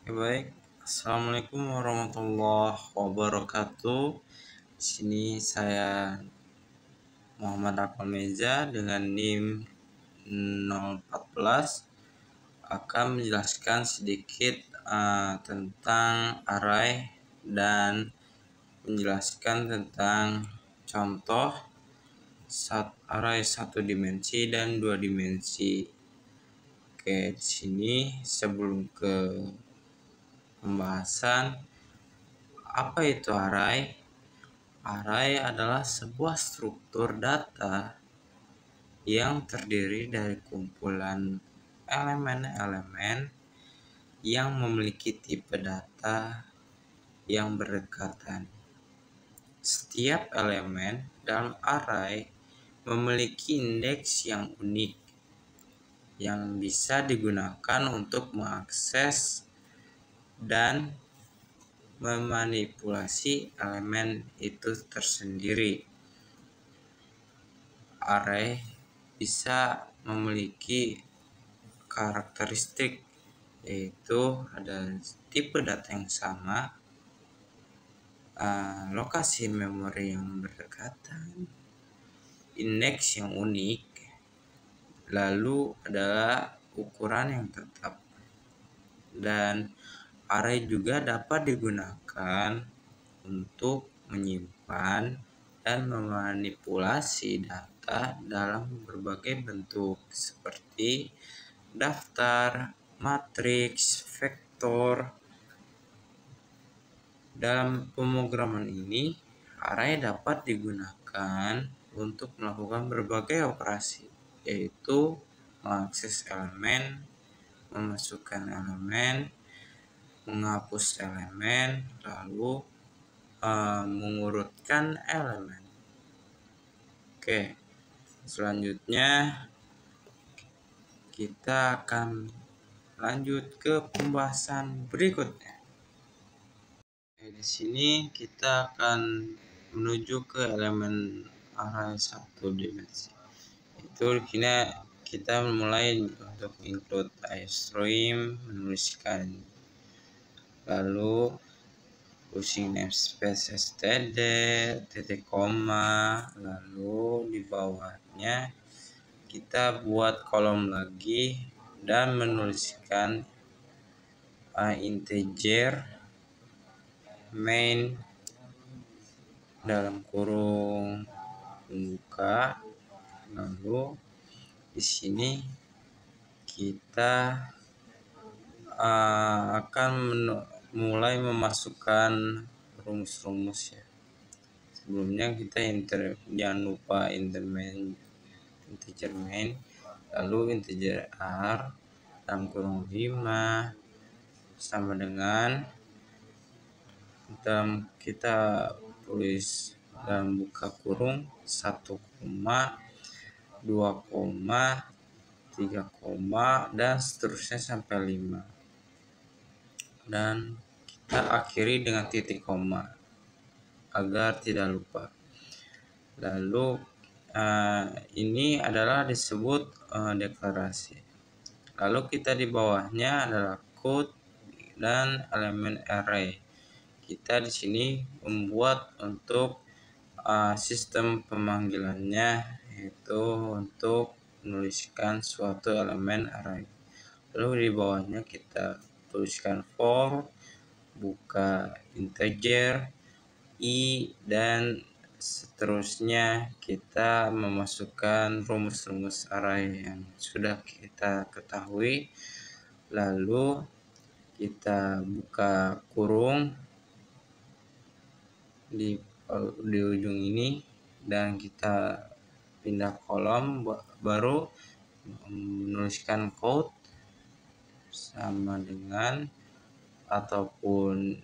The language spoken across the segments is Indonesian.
Oke, baik. Assalamualaikum warahmatullahi wabarakatuh. Di sini saya Muhammad Akmal Meza dengan NIM 014 akan menjelaskan sedikit tentang array dan menjelaskan tentang contoh array satu dimensi dan dua dimensi. Oke, di sini sebelum ke pembahasan apa itu array? Array adalah sebuah struktur data yang terdiri dari kumpulan elemen-elemen yang memiliki tipe data yang berdekatan. Setiap elemen dalam array memiliki indeks yang unik yang bisa digunakan untuk mengakses dan memanipulasi elemen itu tersendiri. Array bisa memiliki karakteristik, yaitu ada tipe data yang sama, lokasi memori yang berdekatan, indeks yang unik, lalu adalah ukuran yang tetap. Dan array juga dapat digunakan untuk menyimpan dan memanipulasi data dalam berbagai bentuk seperti daftar, matriks, vektor. Dalam pemrograman ini, array dapat digunakan untuk melakukan berbagai operasi, yaitu mengakses elemen, memasukkan elemen, menghapus elemen, lalu mengurutkan elemen. Oke, selanjutnya kita akan lanjut ke pembahasan berikutnya. Di sini kita akan menuju ke elemen array satu dimensi. Itu kita mulai untuk include iStream, menuliskan, lalu using namespace std, titik koma, lalu di bawahnya kita buat kolom lagi dan menuliskan integer main dalam kurung buka, lalu di sini kita akan mulai memasukkan rumus-rumus ya. Sebelumnya kita jangan lupa integer main, lalu integer r dalam kurung 5 sama dengan kita tulis dalam buka kurung 1, 2, 3, dan seterusnya sampai 5. Dan kita akhiri dengan titik koma agar tidak lupa. Lalu ini adalah disebut deklarasi. Lalu kita di bawahnya adalah code dan elemen array. Kita di sini membuat untuk sistem pemanggilannya, yaitu untuk menuliskan suatu elemen array. Lalu di bawahnya kita tuliskan for, buka integer, i, dan seterusnya kita memasukkan rumus-rumus array yang sudah kita ketahui. Lalu kita buka kurung di ujung ini dan kita pindah kolom, baru menuliskan code sama dengan ataupun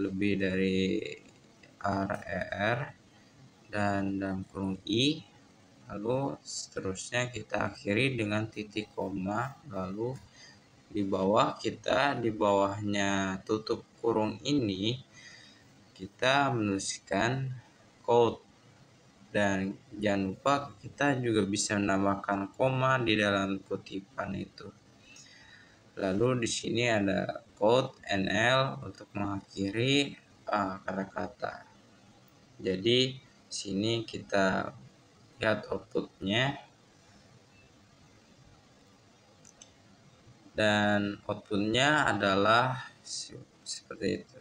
lebih dari RER dan dalam kurung i, lalu seterusnya kita akhiri dengan titik koma. Lalu di bawahnya tutup kurung ini kita menuliskan code, dan jangan lupa kita juga bisa menambahkan koma di dalam kutipan itu. Lalu di sini ada code NL untuk mengakhiri kata-kata. Jadi sini kita lihat outputnya, dan outputnya adalah seperti itu.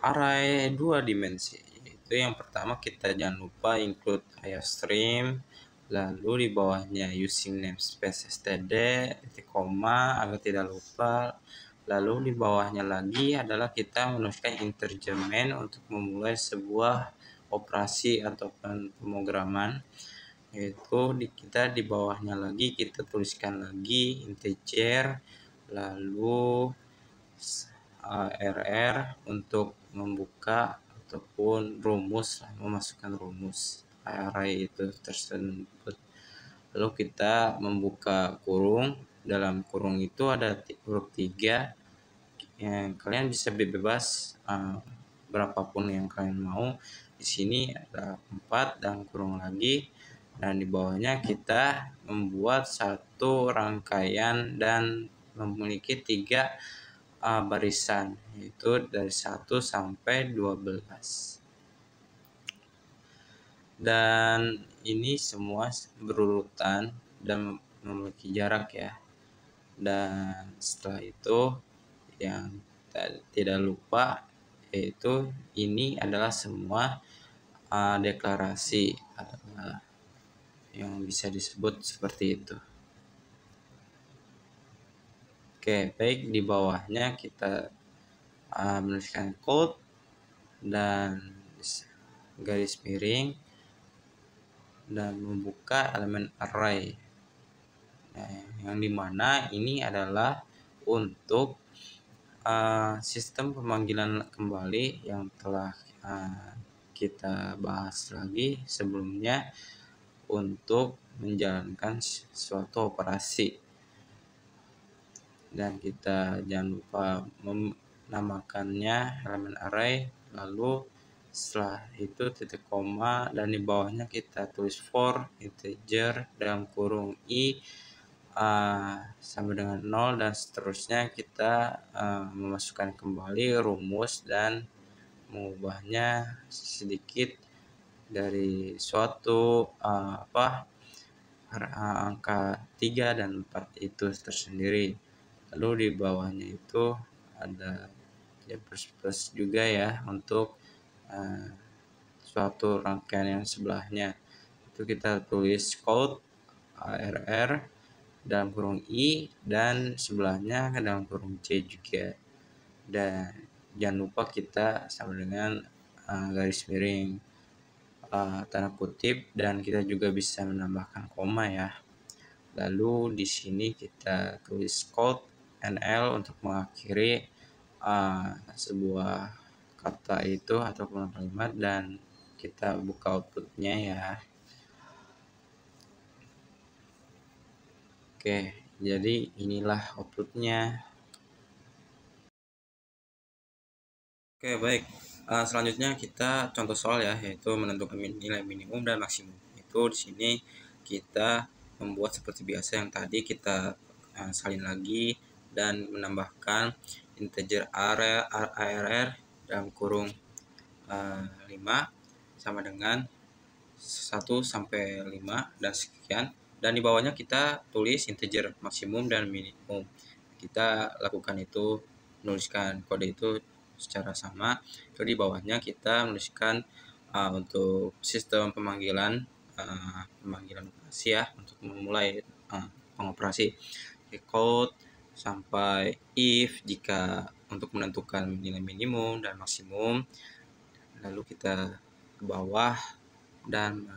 Array 2 dimensi. Itu yang pertama, kita jangan lupa include IOStream, lalu di bawahnya using namespace std, titik koma agar tidak lupa. Lalu di bawahnya lagi adalah kita menuliskan integer main untuk memulai sebuah operasi atau pemrograman, yaitu kita di bawahnya lagi kita tuliskan lagi integer, lalu RR untuk membuka ataupun rumus, memasukkan rumus array itu tersebut. Lalu kita membuka kurung, dalam kurung itu ada huruf 3 yang kalian bisa bebas berapapun yang kalian mau. Di sini ada 4 dan kurung lagi, dan di bawahnya kita membuat satu rangkaian dan memiliki 3 barisan, yaitu dari 1 sampai 12. Dan ini semua berurutan dan memiliki jarak ya. Dan setelah itu yang tidak lupa, yaitu ini adalah semua deklarasi yang bisa disebut seperti itu. Oke, baik, di bawahnya kita menuliskan code dan garis miring dan membuka elemen array. Nah, yang dimana ini adalah untuk sistem pemanggilan kembali yang telah kita bahas lagi sebelumnya untuk menjalankan suatu operasi. Dan kita jangan lupa menamakannya elemen array, lalu setelah itu titik koma, dan di bawahnya kita tulis for integer dalam kurung i sama dengan 0 dan seterusnya. Kita memasukkan kembali rumus dan mengubahnya sedikit dari suatu angka 3 dan 4 itu tersendiri. Lalu di bawahnya itu ada plus juga ya untuk suatu rangkaian yang sebelahnya. Itu kita tulis code ARR dalam kurung i dan sebelahnya dalam kurung c juga. Dan jangan lupa kita sama dengan garis miring tanda kutip, dan kita juga bisa menambahkan koma ya. Lalu di sini kita tulis code NL untuk mengakhiri sebuah kata itu ataupun kalimat, dan kita buka outputnya ya. Oke, jadi inilah outputnya. Oke, baik. Selanjutnya kita contoh soal ya, yaitu menentukan nilai minimum dan maksimum. Itu di sini kita membuat seperti biasa yang tadi, kita salin lagi dan menambahkan integer ARR dalam kurung 5 sama dengan 1 sampai 5 dan sekian. Dan di bawahnya kita tulis integer maksimum dan minimum. Kita lakukan itu, menuliskan kode itu secara sama. Itu di bawahnya kita menuliskan untuk sistem pemanggilan operasi ya, untuk memulai pengoperasi code sampai if jika untuk menentukan nilai minimum dan maksimum. Lalu kita ke bawah dan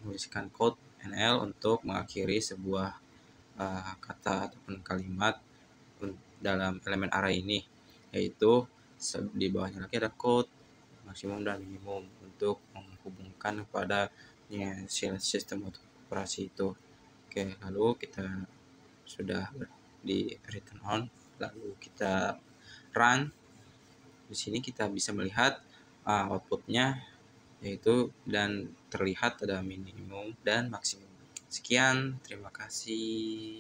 menuliskan code NL untuk mengakhiri sebuah kata ataupun kalimat dalam elemen array ini, yaitu di bawahnya lagi ada code maksimum dan minimum untuk menghubungkan kepada sistem operasi itu. Oke, lalu kita sudah di return on, lalu kita run. Di sini kita bisa melihat outputnya, yaitu dan terlihat ada minimum dan maksimum. Sekian, terima kasih.